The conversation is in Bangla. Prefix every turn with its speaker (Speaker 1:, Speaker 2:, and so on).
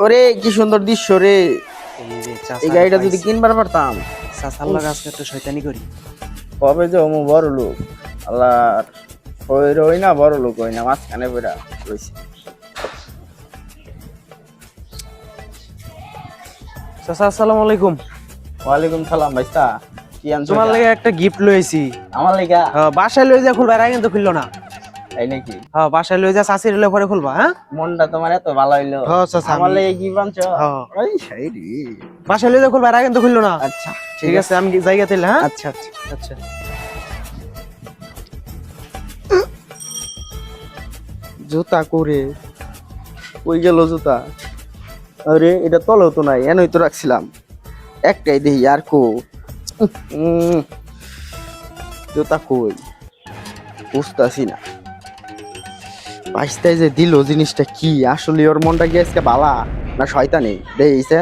Speaker 1: ওরে কি সুন্দর দৃশ্য রে।
Speaker 2: এই যে
Speaker 1: এই গাড়িটা যদি কিনবার পারতাম।
Speaker 2: চাচার লগে আজকে একটু শয়তানি করি।
Speaker 1: কবে যে অমু বড় লোক, আল্লাহ হই না বড় লোক হই না, মাঝখানে বেড়া রয়েছে।
Speaker 2: চাচা আসসালামু আলাইকুম।
Speaker 1: ওয়ালাইকুম সালাম ভাইস্তা, কি আনছো?
Speaker 2: তোমার লাগে একটা গিফট লইছি।
Speaker 1: আমার লাগা?
Speaker 2: বাসায় লই যা খুলবা, এর কিন্তু খুললো না।
Speaker 1: তাই নাকি?
Speaker 2: বাসায় লই যা চাচির হলে পরে খুলবা। হ্যাঁ
Speaker 1: মনটা তোমার এত ভালো হইলো।
Speaker 2: চাচা
Speaker 1: আমার লাগা কি আনছো?
Speaker 2: হ্যাঁ
Speaker 1: ওই সেই রে।
Speaker 2: বাসায় লই যা খুলবা, এর কিন্তু খুললো না।
Speaker 1: আচ্ছা
Speaker 2: ঠিক আছে, আমি জায়গা দিলে। হ্যাঁ
Speaker 1: আচ্ছা আচ্ছা।
Speaker 2: আচ্ছা।
Speaker 1: জুতা করে কই গেল জুতা? আরে এটা তলেও তো নাই, এনই তো রাখছিলাম। একটাই দেখি আর কো। জুতা কই বুঝতেছি না। বাইশটাই যে দিল জিনিসটা কি আসলে? ওর মনটা কি আজকে বালা না শয়তানি দেইছে?